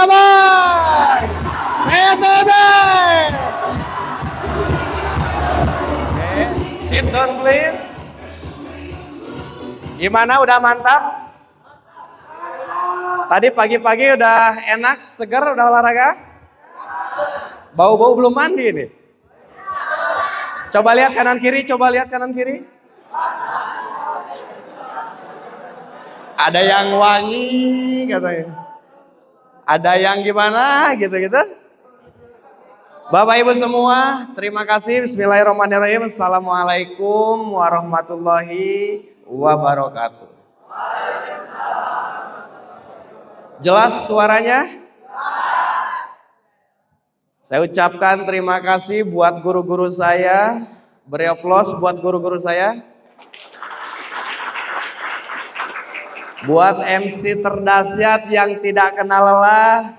damai PTB. Oke, sit down please. Gimana, udah mantap? Tadi pagi-pagi udah enak, segar, udah olahraga? Bau-bau belum mandi nih. Coba lihat kanan kiri, coba lihat kanan kiri. Ada yang wangi katanya. Ada yang gimana gitu-gitu. Bapak Ibu semua, terima kasih. Bismillahirrahmanirrahim. Assalamualaikum warahmatullahi wabarakatuh. Jelas suaranya? Saya ucapkan terima kasih buat guru-guru saya. Beri aplaus buat guru-guru saya. Buat MC terdahsyat yang tidak kenal lelah,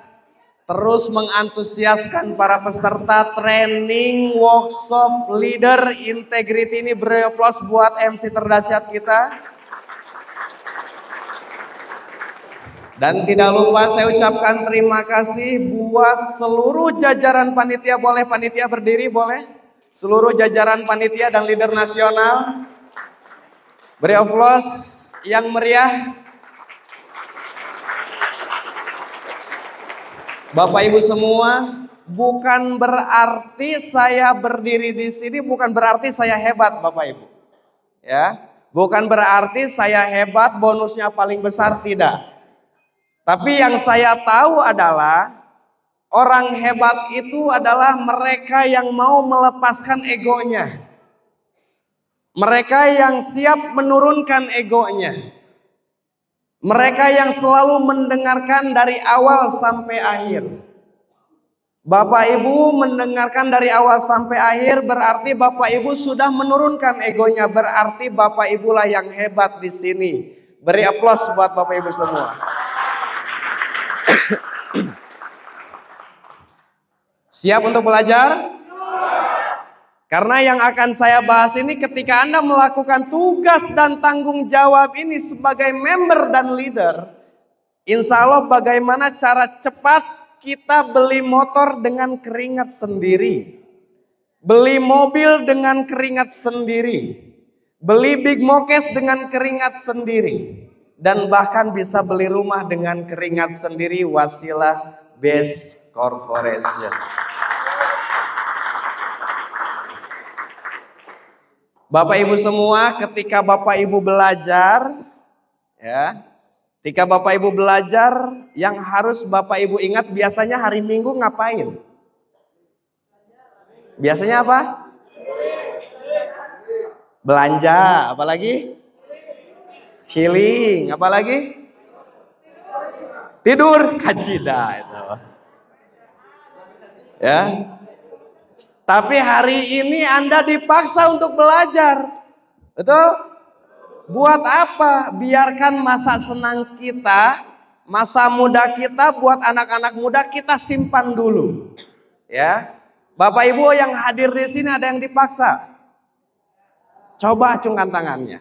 terus mengantusiaskan para peserta training workshop leader integrity ini. Beri aplaus buat MC terdahsyat kita. Dan tidak lupa saya ucapkan terima kasih buat seluruh jajaran panitia. Boleh panitia berdiri, boleh? Seluruh jajaran panitia dan leader nasional. Beri aplaus yang meriah. Bapak Ibu semua, bukan berarti saya berdiri di sini, bukan berarti saya hebat Bapak Ibu. Ya, bukan berarti saya hebat, bonusnya paling besar, tidak. Tapi yang saya tahu adalah orang hebat itu adalah mereka yang mau melepaskan egonya. Mereka yang siap menurunkan egonya. Mereka yang selalu mendengarkan dari awal sampai akhir. Bapak Ibu mendengarkan dari awal sampai akhir berarti Bapak Ibu sudah menurunkan egonya. Berarti Bapak Ibu lah yang hebat di sini. Beri aplaus buat Bapak Ibu semua. Siap untuk belajar? Karena yang akan saya bahas ini ketika Anda melakukan tugas dan tanggung jawab ini sebagai member dan leader, insya Allah bagaimana cara cepat kita beli motor dengan keringat sendiri, beli mobil dengan keringat sendiri, beli big mokes dengan keringat sendiri, dan bahkan bisa beli rumah dengan keringat sendiri. Wasilah Best Corporation. Bapak Ibu semua, ketika Bapak Ibu belajar, ya, ketika Bapak Ibu belajar, yang harus Bapak Ibu ingat biasanya hari Minggu ngapain? Biasanya apa? Belanja, apalagi? Healing, apalagi? Tidur, kacida itu. Ya. Tapi hari ini Anda dipaksa untuk belajar. Betul? Buat apa? Biarkan masa senang kita, masa muda kita, buat anak-anak muda kita simpan dulu. Ya. Bapak Ibu yang hadir di sini ada yang dipaksa. Coba acungkan tangannya.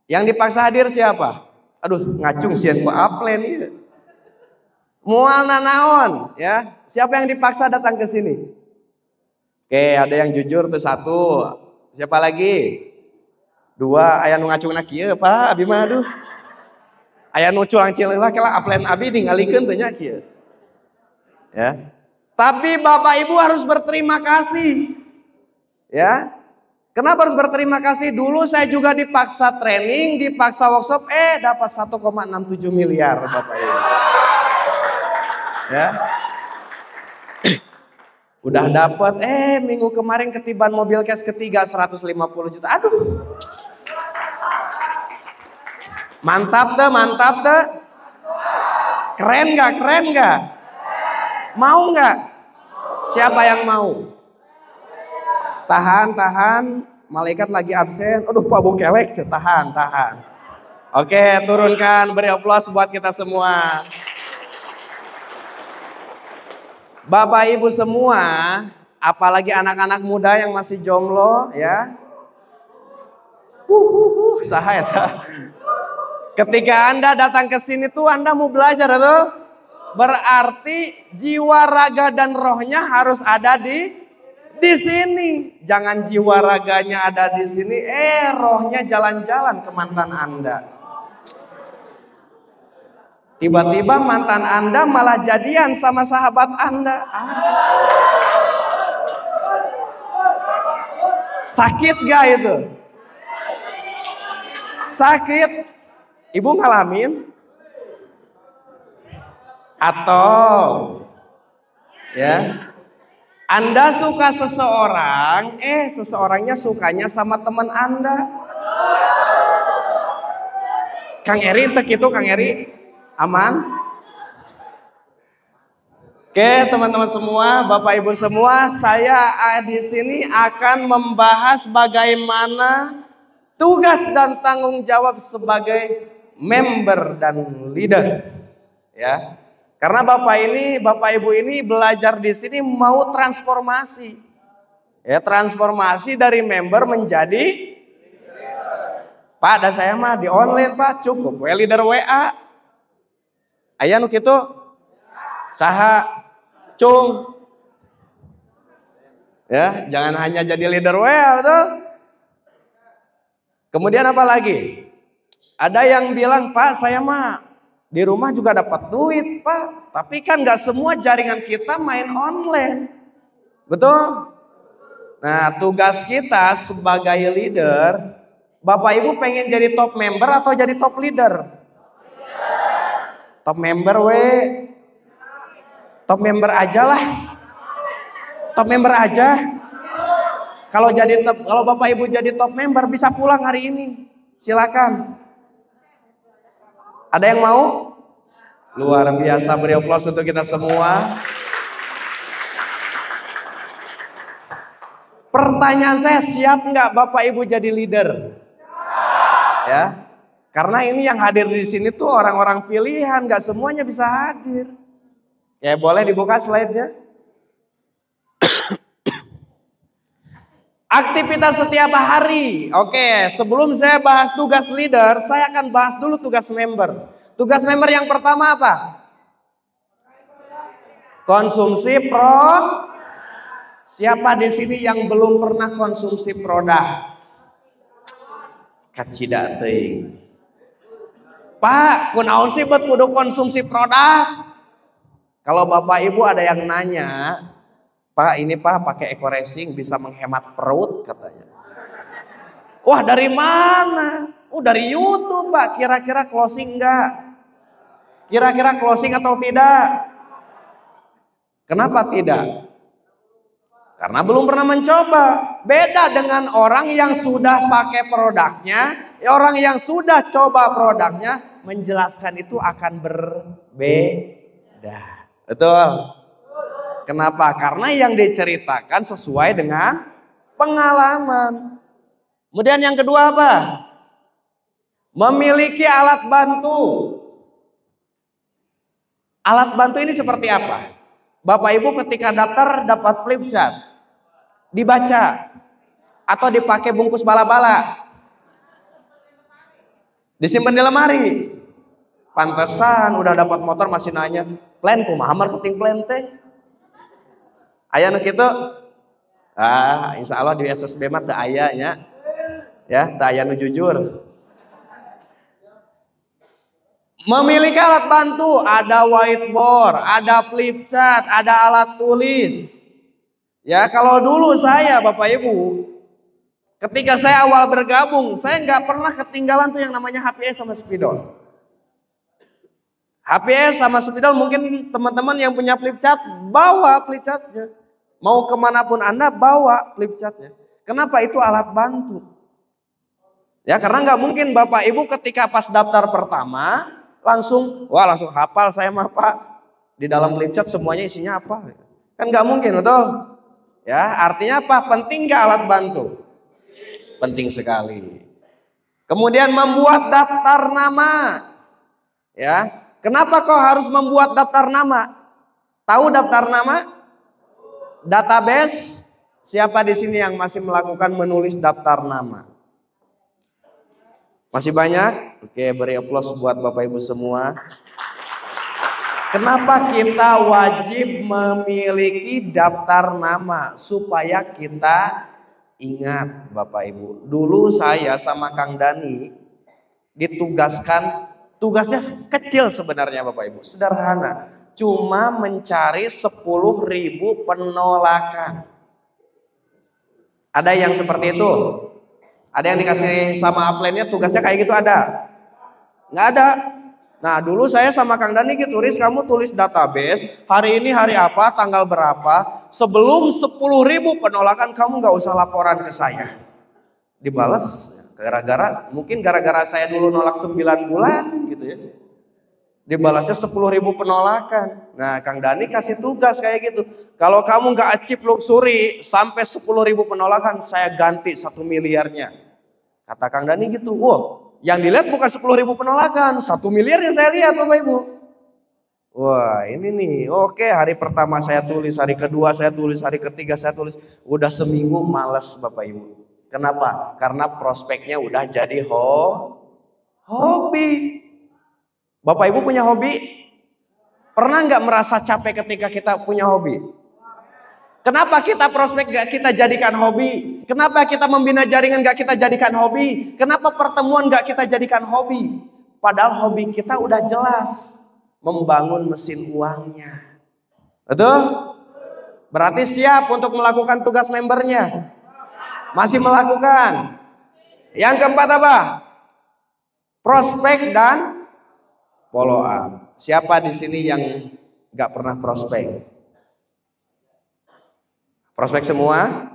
Yang dipaksa hadir siapa? Aduh, ngacung sieun ku aplen ieu. Moal nanaon, ya. Siapa yang dipaksa datang ke sini? Oke, ada yang jujur tuh satu. Siapa lagi? Dua, aya nu ngacungna kieu, Pak. Abi mah aduh. Aya nu culang cileula kela aplen abi ningalikeun teh nya kieu. Ya. Tapi Bapak Ibu harus berterima kasih. Ya. Kenapa harus berterima kasih? Dulu saya juga dipaksa training, dipaksa workshop, dapat 1,67 miliar Bapak Ibu. Ya. Udah dapat, minggu kemarin ketiban mobil cash ketiga 150 juta. Aduh. Mantap dah, mantap dah. Keren gak, keren gak? Mau gak? Siapa yang mau? Tahan, tahan. Malaikat lagi absen. Aduh, Pak Bukelek, tahan, tahan. Oke, turunkan, beri aplaus buat kita semua. Bapak Ibu semua, apalagi anak-anak muda yang masih jomblo, ya. Saha eta. Ketika Anda datang ke sini tuh Anda mau belajar atau? Berarti jiwa, raga, dan rohnya harus ada di sini. Jangan jiwa raganya ada di sini, rohnya jalan-jalan ke mantan Anda. Tiba-tiba mantan Anda malah jadian sama sahabat Anda. Sakit gak itu? Sakit. Ibu ngalamin? Atau ya, Anda suka seseorang, seseorangnya sukanya sama teman Anda. Kang Eri, tek itu Kang Eri, aman? Oke, teman-teman semua, Bapak Ibu semua, saya di sini akan membahas bagaimana tugas dan tanggung jawab sebagai member dan leader. Ya. Karena Bapak Ibu ini belajar di sini mau transformasi. Ya, transformasi dari member menjadi Pak, ada saya mah di online, Pak, cukup leader WA. Aya nu kitu? Saha? Cung. Ya, jangan hanya jadi leader WA, betul? Kemudian apa lagi? Ada yang bilang, Pak, saya mah di rumah juga dapat duit, Pak. Tapi kan gak semua jaringan kita main online. Betul? Nah, tugas kita sebagai leader, Bapak Ibu pengen jadi top member atau jadi top leader? Top member Top member aja lah. Top member aja. Kalau Bapak Ibu jadi top member bisa pulang hari ini. Silakan. Ada yang mau? Luar biasa, beri aplaus untuk kita semua. Pertanyaan saya, siap nggak Bapak Ibu jadi leader? Ya, karena ini yang hadir di sini tuh orang-orang pilihan, nggak semuanya bisa hadir. Ya, boleh dibuka slide-nya. Aktivitas setiap hari. Oke, sebelum saya bahas tugas leader, saya akan bahas dulu tugas member. Tugas member yang pertama apa? Konsumsi Siapa di sini yang belum pernah konsumsi produk? Kacida teuing. Pak, kunaon sih bet kudu konsumsi produk? Kalau Bapak Ibu ada yang nanya, Pak, ini Pak pakai Eco Racing bisa menghemat perut katanya. Wah, dari mana? Dari YouTube, Pak. Kira-kira closing enggak? Kira-kira closing atau tidak? Kenapa tidak? Karena belum pernah mencoba. Beda dengan orang yang sudah pakai produknya, orang yang sudah coba produknya, menjelaskan itu akan berbeda. Betul? Kenapa? Karena yang diceritakan sesuai dengan pengalaman. Kemudian yang kedua apa? Memiliki alat bantu. Alat bantu ini seperti apa? Bapak Ibu ketika daftar dapat flip chart, dibaca atau dipakai bungkus bala-bala, disimpan di lemari. Pantesan udah dapat motor masih nanya, plan kumaha marketing plan teh? Aya nu kitu? Insya Allah di SSB mah teu aya nya. Ya, teu aya nu jujur. Memiliki alat bantu, ada whiteboard, ada flip chart, ada alat tulis. Ya, kalau dulu saya Bapak Ibu, ketika saya awal bergabung, saya nggak pernah ketinggalan tuh yang namanya HPS sama spidol. HPS sama spidol mungkin teman-teman yang punya flip chart, bawa flip chartnya. Mau kemanapun Anda bawa flip chartnya. Kenapa? Itu alat bantu. Ya, karena nggak mungkin Bapak Ibu ketika pas daftar pertama, langsung hafal saya mah Pak. Di dalam flip chart semuanya isinya apa? Kan nggak mungkin, betul? Ya, artinya apa? Penting nggak alat bantu? Penting sekali. Kemudian membuat daftar nama. Ya, kenapa kok harus membuat daftar nama? Tahu daftar nama? Database. Siapa di sini yang masih melakukan menulis daftar nama? Masih banyak? Oke, beri aplaus buat Bapak Ibu semua. Kenapa kita wajib memiliki daftar nama? Supaya kita ingat Bapak Ibu. Dulu saya sama Kang Dani ditugaskan, tugasnya kecil sebenarnya Bapak Ibu, sederhana. Cuma mencari 10.000 penolakan. Ada yang seperti itu? Ada yang dikasih sama upline-nya tugasnya kayak gitu ada? Nggak ada. Nah dulu saya sama Kang Dani gitu, Riz kamu tulis database, hari ini hari apa, tanggal berapa, sebelum 10.000 penolakan kamu nggak usah laporan ke saya. Dibalas, mungkin gara-gara saya dulu nolak 9 bulan gitu ya. Dibalasnya 10.000 penolakan. Nah Kang Dani kasih tugas kayak gitu. Kalau kamu nggak achieve luxury sampai 10.000 penolakan, saya ganti 1 miliarnya. Kata Kang Dani gitu, wow. Yang dilihat bukan 10.000 penolakan, 1 miliar yang saya lihat Bapak Ibu. Wah ini nih, oke hari pertama saya tulis, hari kedua saya tulis, hari ketiga saya tulis. Udah seminggu males Bapak Ibu. Kenapa? Karena prospeknya udah jadi hobi. Bapak Ibu punya hobi? Pernah nggak merasa capek ketika kita punya hobi? Kenapa kita prospek gak kita jadikan hobi? Kenapa kita membina jaringan gak kita jadikan hobi? Kenapa pertemuan gak kita jadikan hobi? Padahal hobi kita udah jelas. Membangun mesin uangnya. Betul? Berarti siap untuk melakukan tugas membernya? Masih melakukan? Yang keempat apa? Prospek dan follow up. Siapa di sini yang gak pernah prospek? Prospek semua?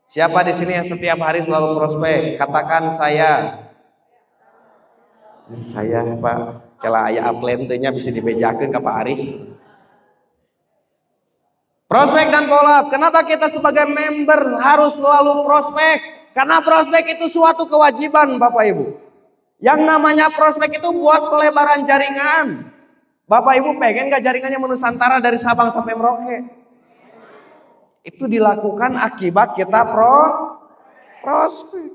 Siapa di sini yang setiap hari selalu prospek? Katakan saya. Saya Pak, kalau ayah upline nya bisa dibejakan ke Pak Aris. Prospek dan follow up. Kenapa kita sebagai member harus selalu prospek? Karena prospek itu suatu kewajiban Bapak Ibu. Yang namanya prospek itu buat pelebaran jaringan. Bapak Ibu pengen gak jaringannya menusantara dari Sabang sampai Merauke? Itu dilakukan akibat kita prospek.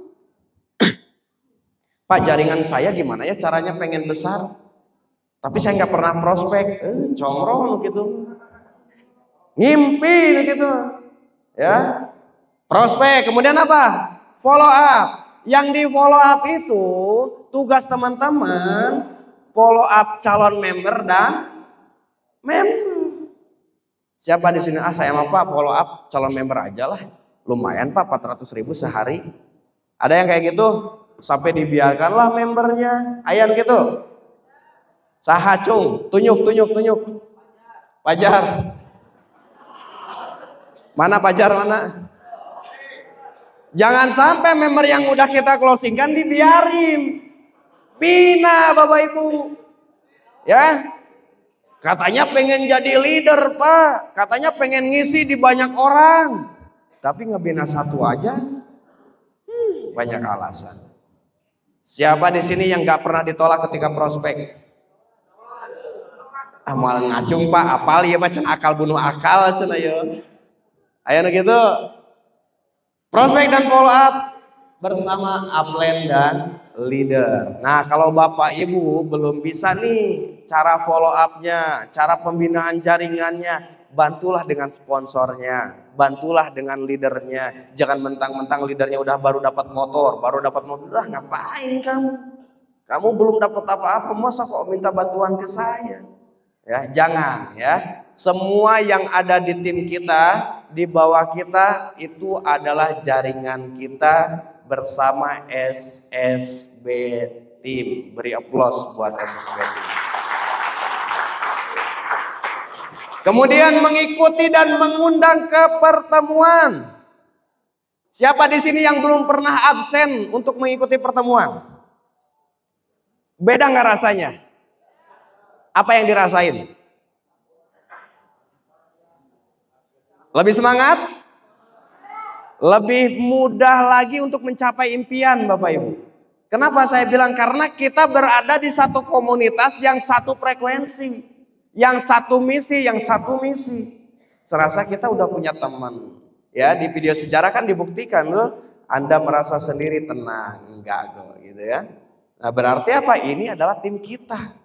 Pak jaringan saya gimana ya caranya pengen besar, tapi saya nggak pernah prospek, comroh gitu, ngimpi gitu, ya. Prospek, kemudian apa? Follow up. Yang di follow up itu tugas teman-teman follow up calon member dan member. Siapa di sini? Saya mah Pak follow up calon member aja lah. Lumayan Pak 400.000 sehari. Ada yang kayak gitu? Sampai dibiarkanlah membernya. Ayan gitu. Saha cung, tunjuk. Pajar. Mana Pajar mana? Jangan sampai member yang udah kita closing kan dibiarin. Bina Bapak Ibu. Ya. Katanya pengen jadi leader Pak, katanya pengen ngisi di banyak orang, tapi ngebina satu aja, banyak alasan. Siapa di sini yang nggak pernah ditolak ketika prospek? Malah ngacung Pak, apal ya Pak, akal bunuh akal cina ya. Ayo gitu. Prospek dan follow up bersama upline dan leader. Nah kalau Bapak Ibu belum bisa nih cara follow up-nya, cara pembinaan jaringannya, bantulah dengan sponsornya, bantulah dengan leadernya. Jangan mentang-mentang leadernya baru dapat motor, ngapain kamu? Kamu belum dapat apa-apa, masa kok minta bantuan ke saya? Ya, jangan ya. Semua yang ada di tim kita, di bawah kita itu adalah jaringan kita bersama SSB Team. Beri aplaus buat SSB Team. Kemudian mengikuti dan mengundang ke pertemuan. Siapa di sini yang belum pernah absen untuk mengikuti pertemuan? Beda nggak rasanya? Apa yang dirasain? Lebih semangat? Lebih mudah lagi untuk mencapai impian Bapak Ibu. Kenapa saya bilang? Karena kita berada di satu komunitas yang satu frekuensi. Yang satu misi. Serasa kita udah punya teman. Ya, di video sejarah kan dibuktikan loh. Anda merasa sendiri, tenang. Enggak kok gitu ya. Nah berarti apa? Ini adalah tim kita.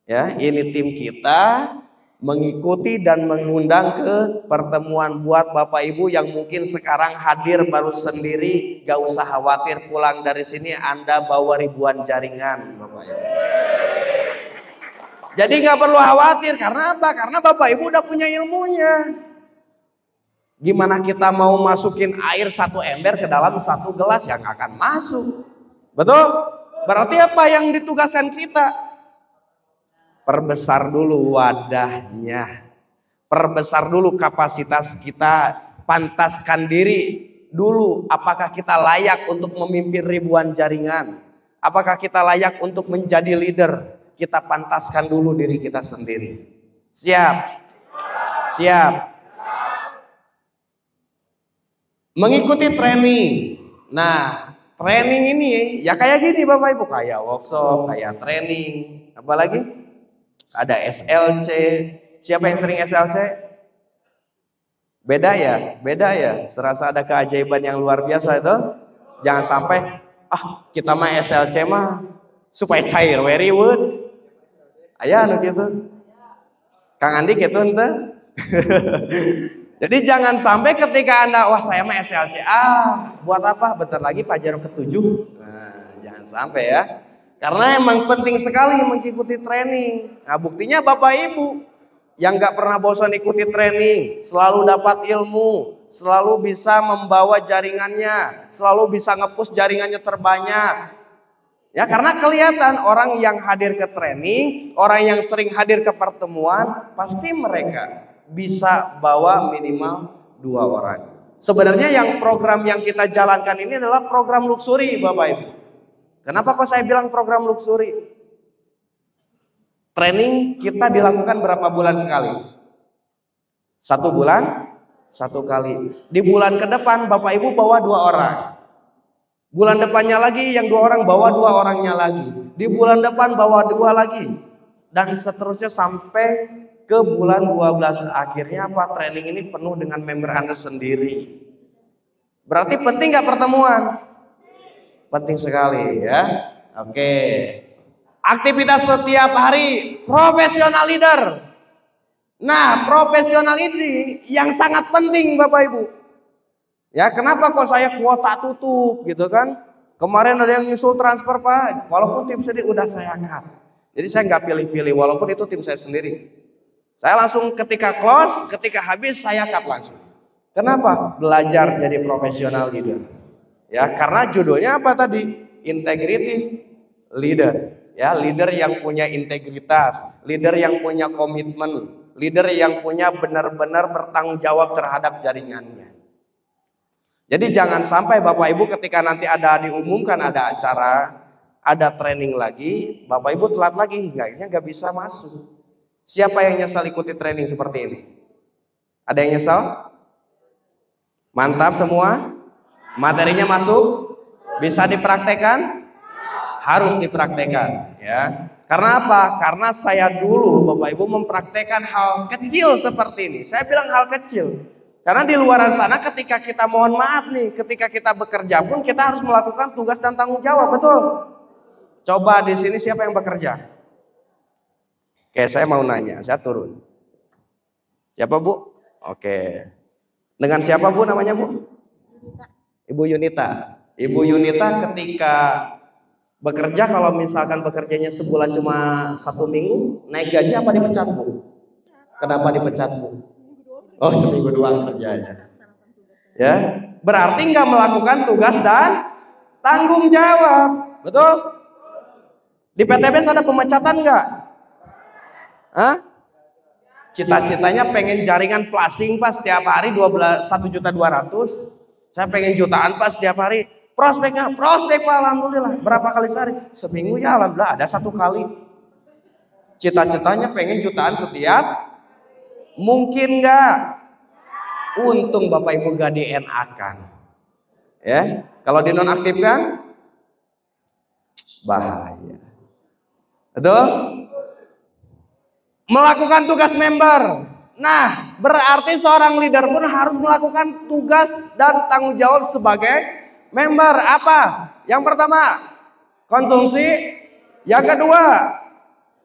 Ya, ini tim kita mengikuti dan mengundang ke pertemuan. Buat Bapak Ibu yang mungkin sekarang hadir baru sendiri, gak usah khawatir, pulang dari sini Anda bawa ribuan jaringan, Bapak Ibu. Jadi gak perlu khawatir, karena apa? Karena Bapak Ibu udah punya ilmunya. Gimana kita mau masukin air 1 ember ke dalam 1 gelas, yang akan masuk. Betul? Berarti apa yang ditugaskan kita? Perbesar dulu wadahnya, perbesar dulu kapasitas kita, pantaskan diri dulu. Apakah kita layak untuk memimpin ribuan jaringan? Apakah kita layak untuk menjadi leader? Kita pantaskan dulu diri kita sendiri. Siap? Siap. Mengikuti training. Nah, training ini ya kayak gini Bapak Ibu, kayak workshop, kayak training, apalagi? Ada SLC. Siapa yang sering SLC? Beda ya? Beda ya? Serasa ada keajaiban yang luar biasa itu. Jangan sampai, kita mah SLC mah supaya cair, very wood. Ayah gitu. Kang Andi gitu ente. Jadi jangan sampai ketika Anda, wah saya mah SLC, buat apa? Bentar lagi Pajero ke-7. Nah, jangan sampai ya. Karena emang penting sekali mengikuti training. Nah, buktinya Bapak Ibu yang gak pernah bosan ikuti training, selalu dapat ilmu, selalu bisa membawa jaringannya, selalu bisa nge-push jaringannya terbanyak. Ya, karena kelihatan orang yang hadir ke training, orang yang sering hadir ke pertemuan, pasti mereka bisa bawa minimal 2 orang. Sebenarnya yang program yang kita jalankan ini adalah program luxury Bapak Ibu. Kenapa kok saya bilang program luxury? Training kita dilakukan berapa bulan sekali? 1 bulan, 1 kali. Di bulan ke depan Bapak Ibu bawa 2 orang. Bulan depannya lagi yang 2 orang bawa 2 orangnya lagi. Di bulan depan bawa 2 lagi. Dan seterusnya sampai ke bulan 12. Akhirnya apa? Training ini penuh dengan member Anda sendiri. Berarti penting gak pertemuan? Penting sekali ya. Oke. Aktivitas setiap hari, profesional leader. Nah, profesional ini yang sangat penting Bapak Ibu. Ya, kenapa kok saya kuota tutup gitu kan? Kemarin ada yang nyusul transfer Pak, walaupun tim sendiri udah saya cut. Jadi saya nggak pilih-pilih, walaupun itu tim saya sendiri. Saya langsung ketika close, ketika habis saya cut langsung. Kenapa? Belajar jadi profesional leader. Ya, karena judulnya apa tadi? Integrity leader. Ya, leader yang punya integritas, leader yang punya komitmen, leader yang punya benar-benar bertanggung jawab terhadap jaringannya. Jadi jangan sampai Bapak Ibu ketika nanti ada diumumkan ada acara, ada training lagi, Bapak Ibu telat lagi, hingga nggak bisa masuk. Siapa yang nyesal ikuti training seperti ini? Ada yang nyesal? Mantap semua? Materinya masuk? Bisa dipraktekkan? Harus dipraktekkan ya. Karena apa? Karena saya dulu Bapak Ibu mempraktekkan hal kecil seperti ini. Saya bilang hal kecil. Karena di luar sana ketika kita mohon maaf nih, ketika kita bekerja pun kita harus melakukan tugas dan tanggung jawab, betul? Coba di sini siapa yang bekerja? Oke, saya mau nanya, saya turun. Siapa Bu? Oke. Dengan siapa Bu namanya Bu? Ibu Yunita. Ibu Yunita ketika bekerja, kalau misalkan bekerjanya sebulan cuma 1 minggu, naik gaji apa dipecat Bu? Kenapa dipecat Bu? Oh, seminggu doang kerjanya. Ya, berarti nggak melakukan tugas dan tanggung jawab, betul? Di PTBS ada pemecatan nggak? Hah? Cita-citanya pengen jaringan plasing Pak setiap hari 1.200.000. Saya pengen jutaan Pak setiap hari. Prospeknya, prospek Pak, alhamdulillah. Berapa kali sehari? Seminggu ya alhamdulillah ada 1 kali. Cita-citanya pengen jutaan setiap. Mungkin nggak? Untung Bapak Ibu gak di-NA-kan. Ya, kalau dinonaktifkan bahaya. Betul? Melakukan tugas member. Nah, berarti seorang leader pun harus melakukan tugas dan tanggung jawab sebagai member. Apa? Yang pertama, konsumsi. Yang kedua,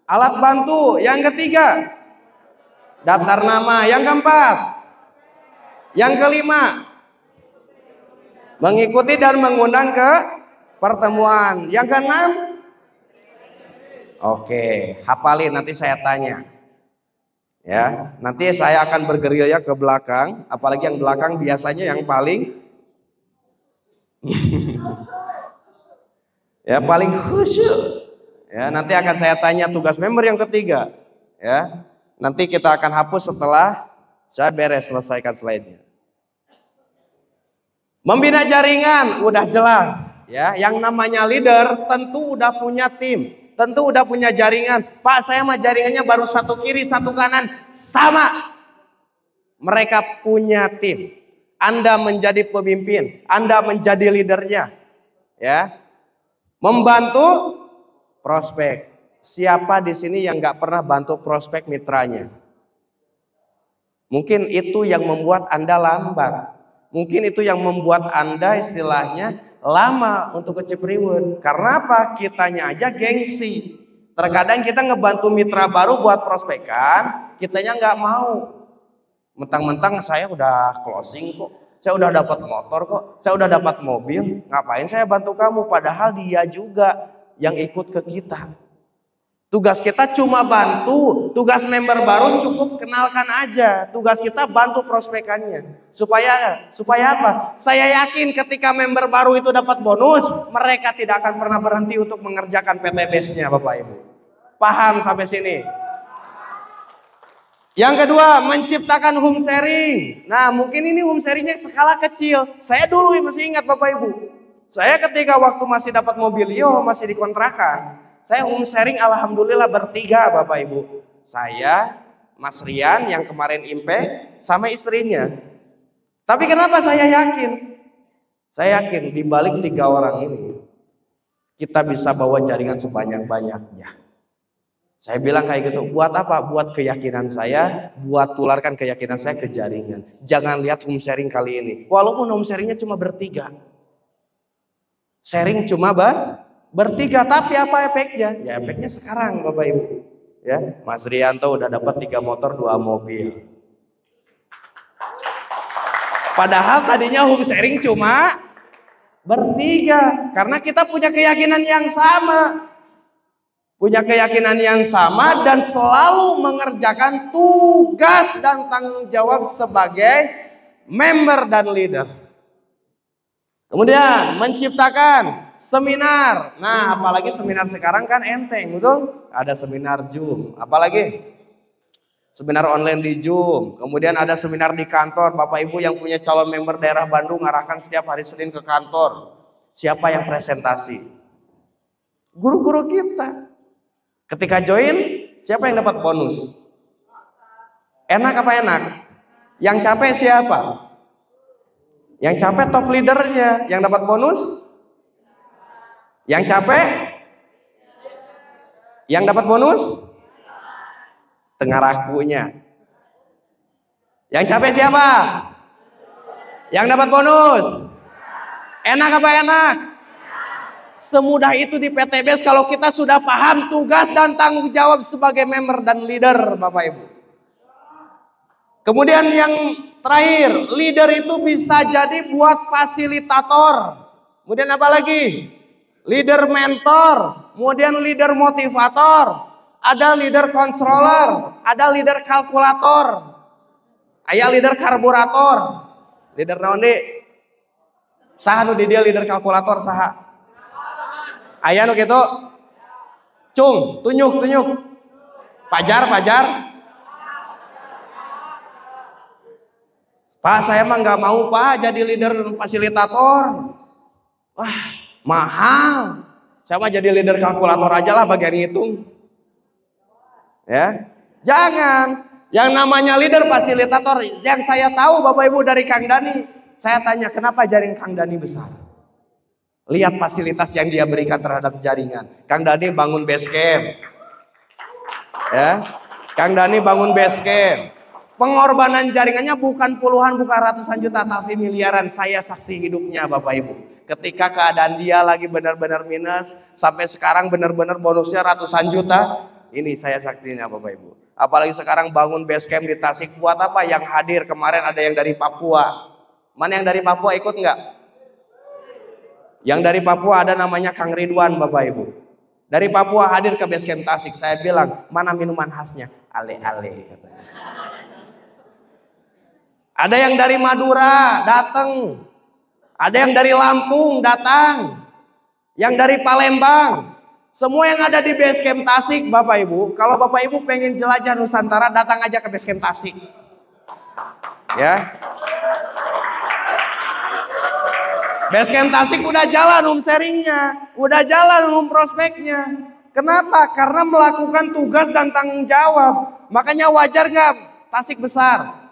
Alat bantu. Yang ketiga, daftar nama. Yang keempat, yang kelima, mengikuti dan mengundang ke pertemuan. Yang keenam, oke, hafalin, nanti saya tanya. Ya, nanti saya akan bergerilya ke belakang, apalagi yang belakang biasanya yang paling ya paling khusyuk. Ya, nanti akan saya tanya tugas member yang ketiga. Ya, nanti kita akan hapus setelah saya beres selesaikan slide-nya. Membina jaringan udah jelas, ya. Yang namanya leader tentu udah punya tim. Tentu udah punya jaringan. Pak, saya mah jaringannya baru satu kiri, satu kanan. Sama. Mereka punya tim. Anda menjadi pemimpin. Anda menjadi leadernya. Ya. Membantu prospek. Siapa di sini yang gak pernah bantu prospek mitranya? Mungkin itu yang membuat Anda lambat. Mungkin itu yang membuat Anda istilahnya lama untuk ke Cipriwun. Karena apa? Kitanya aja gengsi. Terkadang kita ngebantu mitra baru buat prospekan, kitanya nggak mau. Mentang-mentang saya udah closing kok, saya udah dapat motor kok, saya udah dapat mobil, ngapain saya bantu kamu? Padahal dia juga yang ikut ke kita. Tugas kita cuma bantu, tugas member baru cukup kenalkan aja. Tugas kita bantu prospekannya. Supaya apa? Saya yakin ketika member baru itu dapat bonus, mereka tidak akan pernah berhenti untuk mengerjakan PTBS-nya, Bapak Ibu. Paham sampai sini? Yang kedua, menciptakan home sharing. Nah, mungkin ini home sharingnya skala kecil. Saya dulu masih ingat Bapak Ibu. Saya ketika waktu masih dapat mobilio, masih dikontrakan. Saya home sharing alhamdulillah bertiga Bapak Ibu. Saya, Mas Rian yang kemarin impact, sama istrinya. Tapi kenapa saya yakin? Saya yakin di balik 3 orang ini kita bisa bawa jaringan sebanyak-banyaknya. Saya bilang kayak gitu, buat apa? Buat keyakinan saya, buat tularkan keyakinan saya ke jaringan. Jangan lihat home sharing kali ini. Walaupun home sharingnya cuma bertiga. Sharing cuma bertiga, tapi apa efeknya? Ya efeknya sekarang Bapak Ibu. Ya, Mas Rianto udah dapat 3 motor 2 mobil. Padahal tadinya home sharing cuma bertiga. Karena kita punya keyakinan yang sama. Punya keyakinan yang sama dan selalu mengerjakan tugas dan tanggung jawab sebagai member dan leader. Kemudian menciptakan seminar. Nah, apalagi seminar sekarang kan enteng, betul? Ada seminar Zoom, apalagi seminar online di Zoom. Kemudian ada seminar di kantor. Bapak Ibu yang punya calon member daerah Bandung arahkan setiap hari Senin ke kantor. Siapa yang presentasi? Guru-guru kita. Ketika join, siapa yang dapat bonus? Enak apa enak? Yang capek siapa? Yang capek top leadernya. Yang dapat bonus? Yang capek? Yang dapat bonus? Tengah rakunya. Yang capek siapa? Yang dapat bonus? Enak apa enak? Semudah itu di PTBS kalau kita sudah paham tugas dan tanggung jawab sebagai member dan leader, Bapak Ibu. Kemudian yang terakhir, leader itu bisa jadi buat fasilitator. Kemudian apa lagi? Leader mentor, kemudian leader motivator, ada leader controller, ada leader kalkulator, aya leader karburator, leader naon di? Saha nu di dia leader kalkulator saha? Aya nu kitu? Cung, tunjuk. Pajar. Pak, saya mah nggak mau Pak jadi leader fasilitator. Wah, mahal. Saya mah jadi leader kalkulator aja lah bagian hitung. Ya, jangan. Yang namanya leader fasilitator, yang saya tahu Bapak Ibu dari Kang Dani, saya tanya kenapa jaring Kang Dani besar? Lihat fasilitas yang dia berikan terhadap jaringan. Kang Dani bangun base camp. Ya, Kang Dani bangun base camp. Pengorbanan jaringannya bukan puluhan, bukan ratusan juta, tapi miliaran. Saya saksi hidupnya Bapak Ibu. Ketika keadaan dia lagi benar-benar minus, sampai sekarang benar-benar bonusnya ratusan juta. Ini saya saksinya Bapak Ibu. Apalagi sekarang bangun base camp di Tasik, buat apa? Yang hadir kemarin ada yang dari Papua. Mana yang dari Papua ikut nggak? Yang dari Papua ada namanya Kang Ridwan Bapak Ibu. Dari Papua hadir ke base camp Tasik. Saya bilang, mana minuman khasnya? Ale-ale katanya. Ada yang dari Madura datang. Ada yang dari Lampung datang. Yang dari Palembang. Semua yang ada di base camp Tasik Bapak Ibu. Kalau Bapak Ibu pengen jelajah Nusantara, datang aja ke base camp Tasik. Ya. Base camp Tasik udah jalan sharingnya. Udah jalan prospeknya. Kenapa? Karena melakukan tugas dan tanggung jawab. Makanya wajar nggak Tasik besar?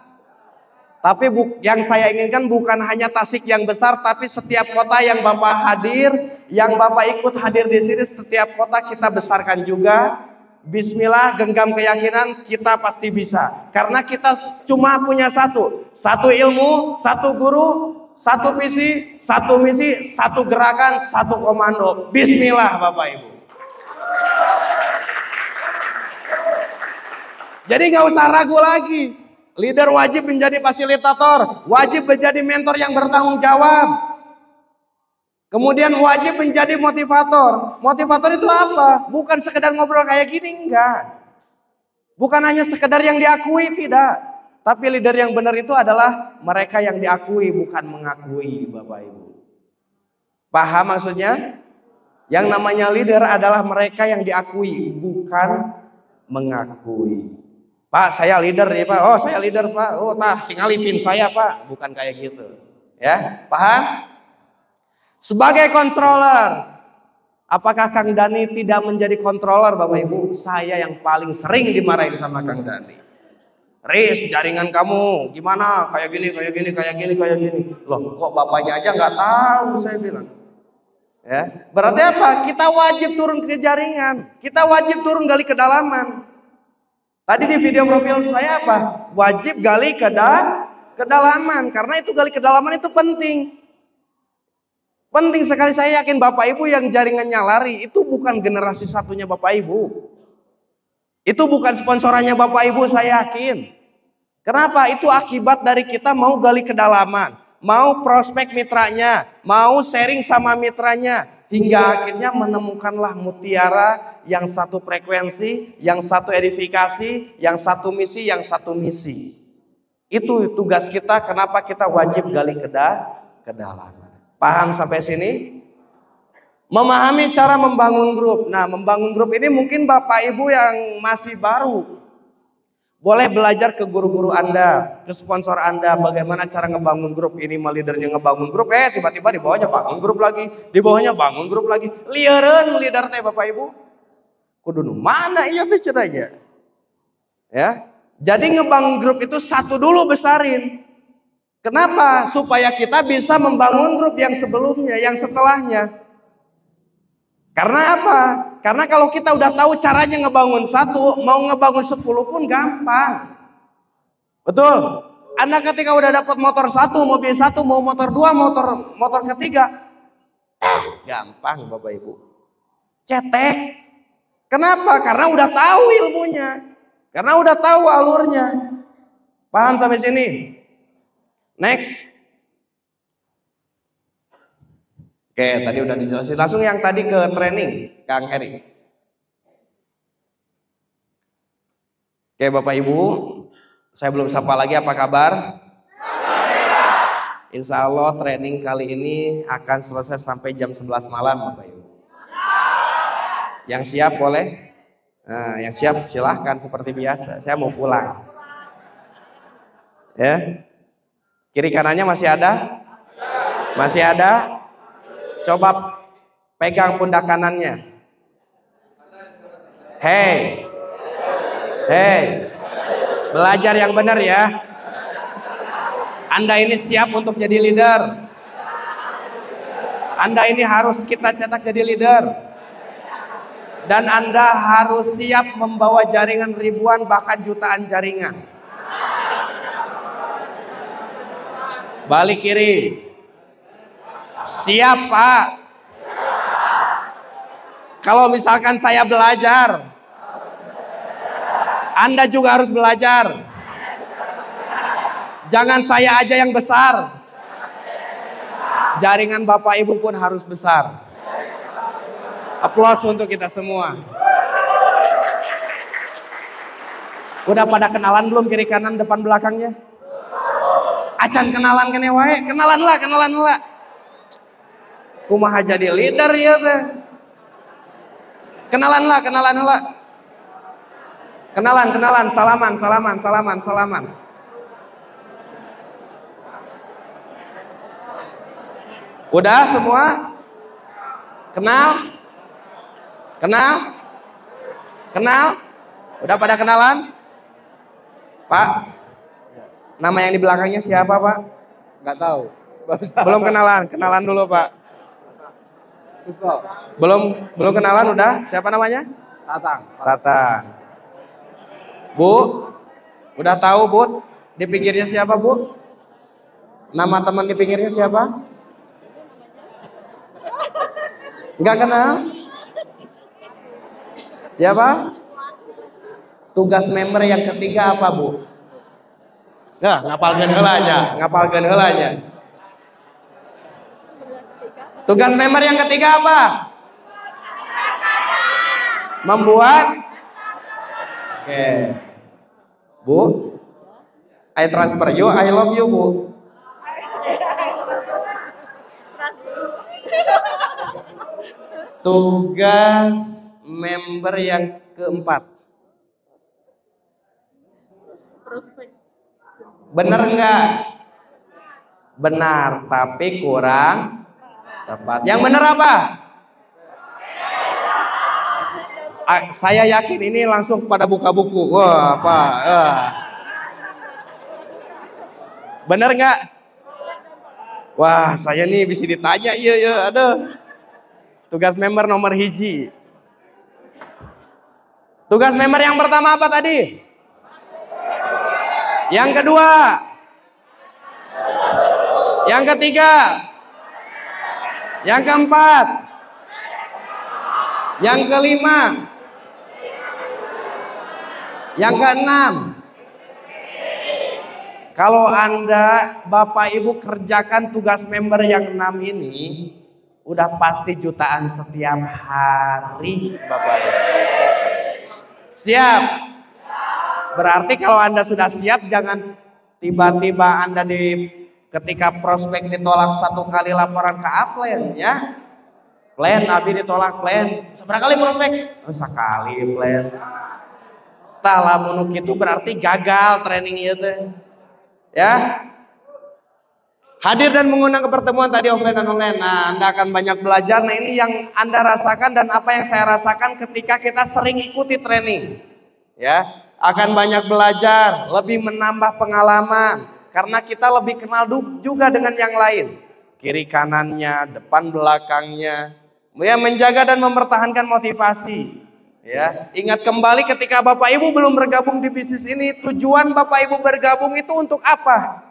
Tapi yang saya inginkan bukan hanya Tasik yang besar, tapi setiap kota yang Bapak hadir, yang Bapak ikut hadir di sini, setiap kota kita besarkan juga. Bismillah, genggam keyakinan kita pasti bisa. Karena kita cuma punya satu ilmu, satu guru, satu visi, satu misi, satu gerakan, satu komando. Bismillah Bapak Ibu. Jadi nggak usah ragu lagi. Leader wajib menjadi fasilitator, wajib menjadi mentor yang bertanggung jawab. Kemudian wajib menjadi motivator. Motivator itu apa? Bukan sekedar ngobrol kayak gini, enggak. Bukan hanya sekedar yang diakui, tidak. Tapi leader yang benar itu adalah mereka yang diakui, bukan mengakui, Bapak Ibu. Paham maksudnya? Yang namanya leader adalah mereka yang diakui, bukan mengakui. Pak, saya leader ya Pak. Oh, saya leader Pak. Oh, tinggal ipin saya Pak. Bukan kayak gitu. Ya, paham? Sebagai controller, apakah Kang Dani tidak menjadi controller Bapak Ibu? Saya yang paling sering dimarahin sama Kang Dani. Riz, jaringan kamu gimana? Kayak gini, kayak gini, kayak gini, kayak gini. Loh, kok bapaknya aja nggak tahu, saya bilang. Ya, berarti apa? Kita wajib turun ke jaringan. Kita wajib turun gali kedalaman. Tadi di video profil saya apa? Wajib gali kedalaman. Karena itu gali kedalaman itu penting. Penting sekali, saya yakin Bapak Ibu yang jaringannya lari itu bukan generasi satunya Bapak Ibu. Itu bukan sponsorannya Bapak Ibu, saya yakin. Kenapa? Itu akibat dari kita mau gali kedalaman. Mau prospek mitranya. Mau sharing sama mitranya. Hingga akhirnya menemukanlah mutiara yang satu frekuensi, yang satu edifikasi, yang satu misi, yang satu misi. Itu tugas kita, kenapa kita wajib gali kedalaman. Paham sampai sini? Memahami cara membangun grup. Nah, membangun grup ini mungkin Bapak Ibu yang masih baru. Boleh belajar ke guru-guru Anda, ke sponsor Anda, bagaimana cara ngebangun grup. Ini mah leadernya ngebangun grup, tiba-tiba di bawahnya bangun grup lagi, di bawahnya bangun grup lagi. Lieureun leader teh Bapak Ibu. Kudu mana iya teh cenanya. Ya. Jadi ngebangun grup itu satu dulu besarin. Kenapa? Supaya kita bisa membangun grup yang sebelumnya, yang setelahnya. Karena apa? Karena kalau kita udah tahu caranya ngebangun satu, mau ngebangun 10 pun gampang. Betul? Anda ketika udah dapat motor satu, mobil satu, mau motor dua, motor ketiga, gampang Bapak Ibu. Cetek. Kenapa? Karena udah tahu ilmunya. Karena udah tahu alurnya. Paham sampai sini? Next. Oke, tadi udah dijelasin. Langsung yang tadi ke training, Kang Heri. Oke, Bapak Ibu, saya belum sapa lagi, apa kabar? Insya Allah training kali ini akan selesai sampai jam 11 malam, Bapak Ibu. Yang siap boleh? Nah, yang siap silahkan seperti biasa. Saya mau pulang. Ya, kiri kanannya masih ada? Masih ada? Coba pegang pundak kanannya. Hei, belajar yang benar ya. Anda ini siap untuk jadi leader. Anda ini harus kita cetak jadi leader. Dan Anda harus siap membawa jaringan ribuan bahkan jutaan jaringan. Balik kiri. Siap Pak. Kalau misalkan saya belajar, Anda juga harus belajar. Jangan saya aja yang besar. Jaringan Bapak Ibu pun harus besar. Aplaus untuk kita semua. Udah pada kenalan belum kiri kanan depan belakangnya? Acan kenalan kene wae, kenalan lah. Kumaha jadi leader ya teh. Kenalan lah. Kenalan, salaman. Udah semua? Kenal? Udah pada kenalan? Pak, nama yang di belakangnya siapa Pak? Nggak tahu. Belum kenalan dulu Pak. Belum kenalan udah? Siapa namanya? Tatang. Bu, udah tahu Bu? Di pinggirnya siapa Bu? Nama teman di pinggirnya siapa? Enggak kenal? Siapa? Tugas member yang ketiga apa Bu? Nah, ngapalkeun heulanya. Tugas member yang ketiga apa? Membuat. Oke. Bu, I transfer you, I love you Bu. Tugas member yang keempat. Benar enggak? Benar, tapi kurang tepat. Yang benar apa? Saya yakin ini langsung pada buka buku. Wah, apa? Benar enggak? Wah, saya nih bisa ditanya, iya, aduh. Tugas member nomor hiji. Tugas member yang pertama apa tadi? Yang kedua? Yang ketiga? Yang keempat? Yang kelima? Yang keenam? Kalau Anda, Bapak Ibu kerjakan tugas member yang 6 ini, udah pasti jutaan setiap hari, Bapak Ibu. Siap? Berarti kalau Anda sudah siap, jangan tiba-tiba Anda ketika prospek ditolak 1 kali laporan ke Aplen, ya. Plan, abi ditolak plan. Seberapa kali prospek? Sekali plan. Tah lamun kitu berarti gagal training ieu teh. Ya. Hadir dan mengundang ke pertemuan tadi offline dan online. Nah, Anda akan banyak belajar. Nah, ini yang Anda rasakan dan apa yang saya rasakan ketika kita sering ikuti training. Ya, akan banyak belajar, lebih menambah pengalaman karena kita lebih kenal juga dengan yang lain. Kiri kanannya, depan belakangnya. Ya, menjaga dan mempertahankan motivasi. Ya, ingat kembali ketika Bapak Ibu belum bergabung di bisnis ini, tujuan Bapak Ibu bergabung itu untuk apa?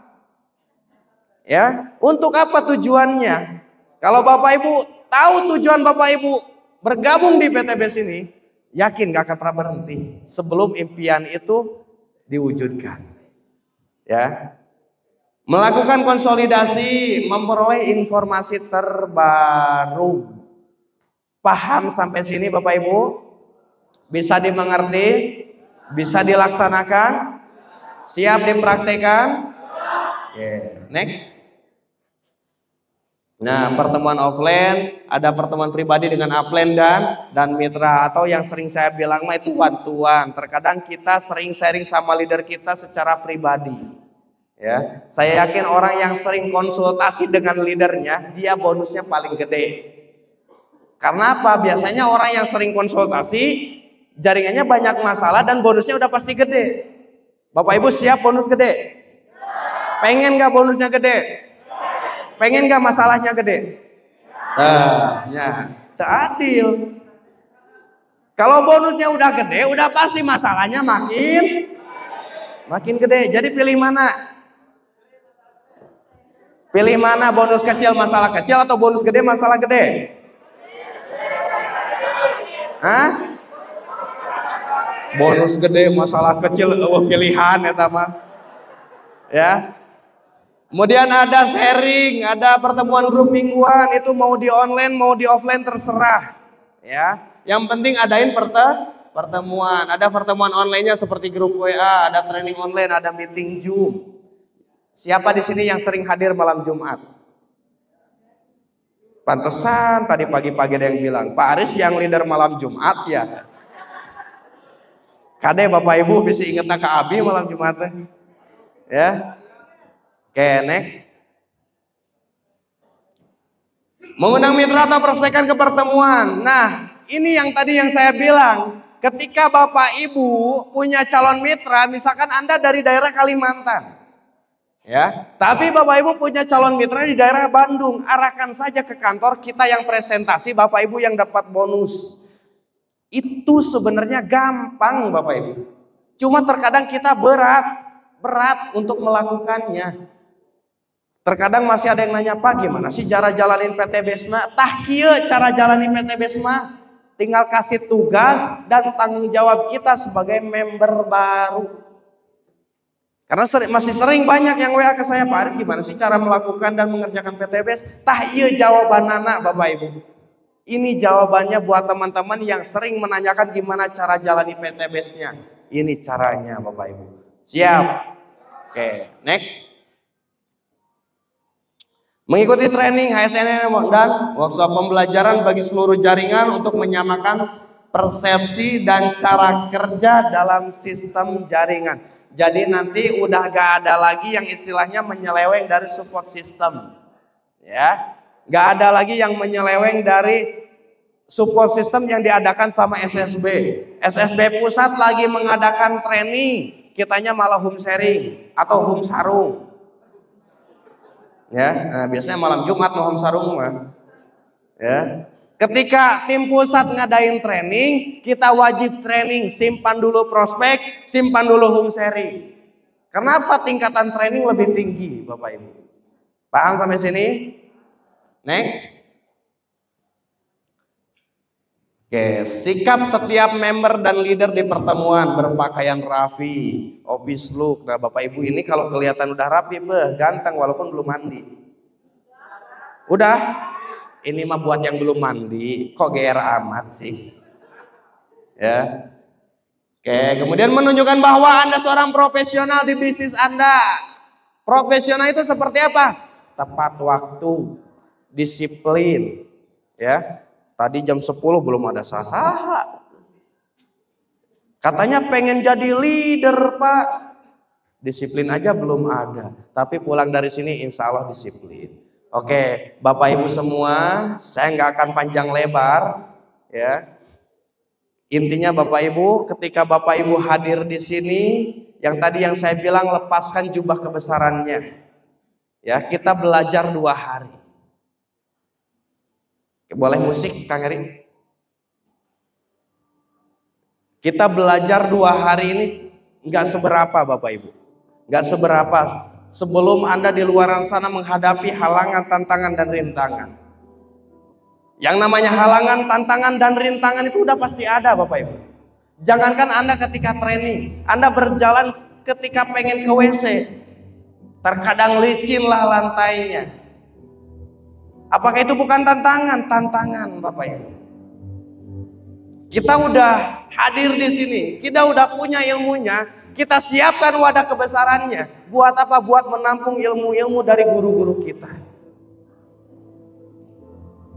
Ya, untuk apa tujuannya? Kalau Bapak Ibu tahu tujuan Bapak Ibu bergabung di PTBS ini, yakin gak akan pernah berhenti sebelum impian itu diwujudkan. Ya, melakukan konsolidasi, memperoleh informasi terbaru. Paham sampai sini Bapak Ibu? Bisa dimengerti? Bisa dilaksanakan? Siap dipraktekkan? Next. Nah, pertemuan offline, ada pertemuan pribadi dengan upline dan mitra, atau yang sering saya bilang mah itu one-to-one. Terkadang kita sering sharing sama leader kita secara pribadi. Ya, saya yakin orang yang sering konsultasi dengan leadernya, dia bonusnya paling gede. Karena apa? Biasanya orang yang sering konsultasi, jaringannya banyak masalah dan bonusnya udah pasti gede. Bapak Ibu siap bonus gede? Pengen gak bonusnya gede? Pengen gak masalahnya gede? Nah, ya, adil. Kalau bonusnya udah gede, udah pasti masalahnya makin gede. Jadi pilih mana? Pilih mana, bonus kecil masalah kecil atau bonus gede masalah gede? Hah? Bonus gede, masalah kecil, pilihan ya mah. Ya. Kemudian ada sharing, ada pertemuan grup mingguan, itu mau di online, mau di offline terserah. Ya. Yang penting adain pertemuan. Ada pertemuan online-nya seperti grup WA, ada training online, ada meeting Zoom. Siapa di sini yang sering hadir malam Jumat? Pantesan tadi pagi-pagi ada yang bilang, Pak Aris yang leader malam Jumat ya. Kade Bapak Ibu bisa inget ke Abi malam Jumat ya. Oke, next. Mengundang mitra atau prospekan ke pertemuan. Nah, ini yang tadi yang saya bilang, ketika Bapak Ibu punya calon mitra, misalkan Anda dari daerah Kalimantan. Ya, tapi Bapak Ibu punya calon mitra di daerah Bandung, arahkan saja ke kantor kita yang presentasi, Bapak Ibu yang dapat bonus. Itu sebenarnya gampang Bapak Ibu. Cuma terkadang kita berat untuk melakukannya. Terkadang masih ada yang nanya, Pak gimana sih cara jalanin PT Besna? Tah kieu cara jalanin PT Besna. Tinggal kasih tugas dan tanggung jawab kita sebagai member baru. Karena masih sering banyak yang WA ke saya, Pak Arif gimana sih cara melakukan dan mengerjakan PT Bes? Tah ieu jawabanana Bapak Ibu. Ini jawabannya buat teman-teman yang sering menanyakan gimana cara jalani PT Besnya. Ini caranya Bapak Ibu. Siap? Oke, next. Mengikuti training HSN dan workshop pembelajaran bagi seluruh jaringan untuk menyamakan persepsi dan cara kerja dalam sistem jaringan. Jadi nanti udah gak ada lagi yang istilahnya menyeleweng dari support system. Ya, gak ada lagi yang menyeleweng dari support system yang diadakan sama SSB. SSB pusat lagi mengadakan training, kitanya malah home sharing atau home sarung. Ya, nah, biasanya malam Jumat mau home sarung mah. Ya. Ketika tim pusat ngadain training, kita wajib training, simpan dulu prospek, simpan dulu home sharing. Kenapa tingkatan training lebih tinggi, Bapak Ibu? Paham sampai sini? Next. Oke, sikap setiap member dan leader di pertemuan berpakaian rapi, office look. Nah, Bapak Ibu ini kalau kelihatan udah rapi, ganteng walaupun belum mandi. Udah? Ini mah buat yang belum mandi, kok GR amat sih. Ya. Oke, kemudian menunjukkan bahwa Anda seorang profesional di bisnis Anda. Profesional itu seperti apa? Tepat waktu, disiplin, ya. Tadi jam 10 belum ada sasaha. Katanya pengen jadi leader Pak. Disiplin aja belum ada. Tapi pulang dari sini insya Allah disiplin. Oke, Bapak Ibu semua, saya nggak akan panjang lebar. Ya. Intinya Bapak Ibu, ketika Bapak Ibu hadir di sini, yang tadi yang saya bilang lepaskan jubah kebesarannya. Ya, kita belajar 2 hari. Boleh musik Kang Eri? Kita belajar 2 hari ini nggak seberapa Bapak Ibu. Nggak seberapa sebelum Anda di luar sana menghadapi halangan, tantangan, dan rintangan. Yang namanya halangan, tantangan, dan rintangan itu udah pasti ada Bapak Ibu. Jangankan Anda ketika training, Anda berjalan ketika pengen ke WC. Terkadang licinlah lantainya. Apakah itu bukan tantangan? Tantangan Bapak Ibu. Kita udah hadir di sini, kita udah punya ilmunya, kita siapkan wadah kebesarannya. Buat apa? Buat menampung ilmu-ilmu dari guru-guru kita.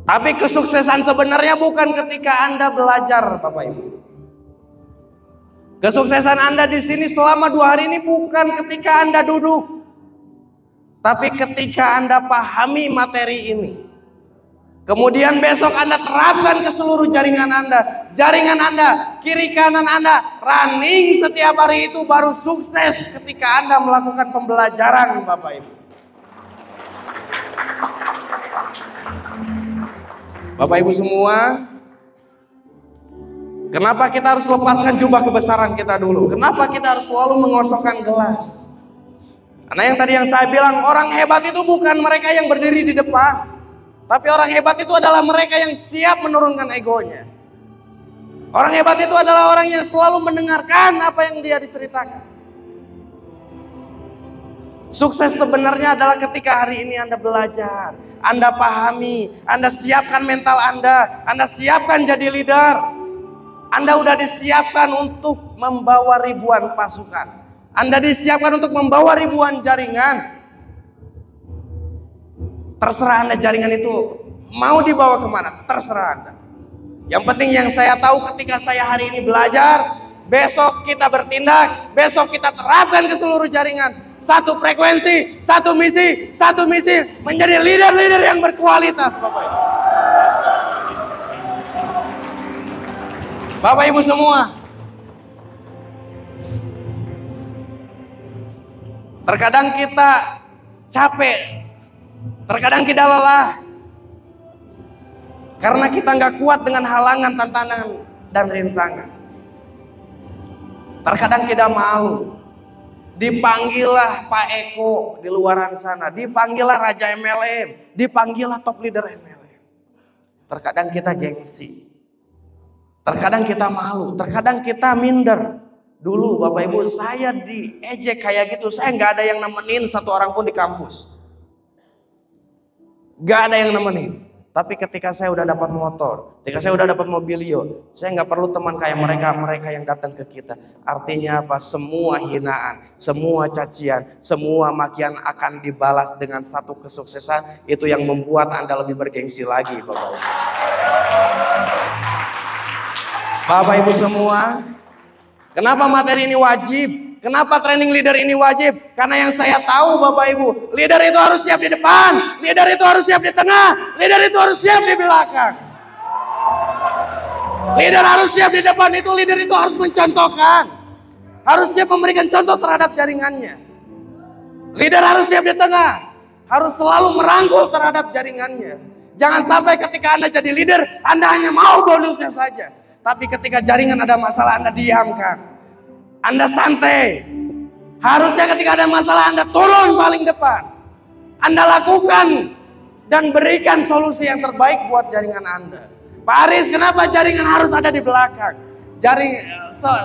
Tapi kesuksesan sebenarnya bukan ketika Anda belajar Bapak Ibu. Kesuksesan Anda di sini selama 2 hari ini bukan ketika Anda duduk. Tapi ketika Anda pahami materi ini, kemudian besok Anda terapkan ke seluruh jaringan Anda. Jaringan Anda, kiri kanan Anda, running setiap hari itu baru sukses ketika Anda melakukan pembelajaran Bapak Ibu. Bapak Ibu semua, kenapa kita harus lepaskan jubah kebesaran kita dulu? Kenapa kita harus selalu mengosongkan gelas? Karena yang tadi yang saya bilang, orang hebat itu bukan mereka yang berdiri di depan, tapi orang hebat itu adalah mereka yang siap menurunkan egonya. Orang hebat itu adalah orang yang selalu mendengarkan apa yang dia diceritakan. Sukses sebenarnya adalah ketika hari ini Anda belajar, Anda pahami, Anda siapkan mental Anda siapkan jadi leader. Anda udah disiapkan untuk membawa ribuan pasukan. Anda disiapkan untuk membawa ribuan jaringan. Terserah Anda jaringan itu mau dibawa kemana, terserah Anda. Yang penting yang saya tahu ketika saya hari ini belajar, besok kita bertindak, besok kita terapkan ke seluruh jaringan. Satu frekuensi, satu misi, menjadi leader-leader yang berkualitas, Bapak Ibu. Bapak Ibu semua, terkadang kita capek, terkadang kita lelah, karena kita nggak kuat dengan halangan, tantangan, dan rintangan. Terkadang kita malu. Dipanggillah Pak Eko di luaran sana, dipanggillah Raja MLM, dipanggillah top leader MLM. Terkadang kita gengsi, terkadang kita malu, terkadang kita minder. Dulu Bapak Ibu saya diejek kayak gitu, saya nggak ada yang nemenin satu orang pun di kampus, nggak ada yang nemenin. Tapi ketika saya udah dapat motor, ketika saya udah dapat mobilio, saya nggak perlu teman kayak mereka yang datang ke kita. Artinya apa? Semua hinaan, semua cacian, semua makian akan dibalas dengan satu kesuksesan. Itu yang membuat Anda lebih bergengsi lagi, Bapak Ibu. Bapak Ibu semua, kenapa materi ini wajib? Kenapa training leader ini wajib? Karena yang saya tahu Bapak Ibu, leader itu harus siap di depan, leader itu harus siap di tengah, leader itu harus siap di belakang. Leader harus siap di depan, itu leader itu harus mencontohkan, harus siap memberikan contoh terhadap jaringannya. Leader harus siap di tengah, harus selalu merangkul terhadap jaringannya. Jangan sampai ketika Anda jadi leader, Anda hanya mau bonusnya saja. Tapi ketika jaringan ada masalah, Anda diamkan. Anda santai. Harusnya ketika ada masalah Anda turun paling depan. Anda lakukan dan berikan solusi yang terbaik buat jaringan Anda. Pak Aris, kenapa jaringan harus ada di belakang?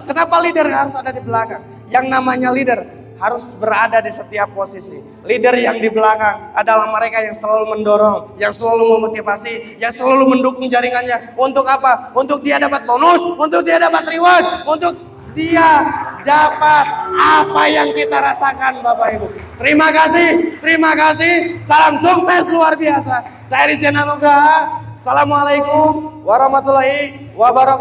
Kenapa leader harus ada di belakang? Yang namanya leader harus berada di setiap posisi. Leader yang di belakang adalah mereka yang selalu mendorong, yang selalu memotivasi, yang selalu mendukung jaringannya. Untuk apa? Untuk dia dapat bonus, untuk dia dapat reward, untuk dia dapat apa yang kita rasakan, Bapak Ibu. Terima kasih. Salam sukses luar biasa. Saya Rizyan Anugraha. Assalamualaikum warahmatullahi wabarakatuh.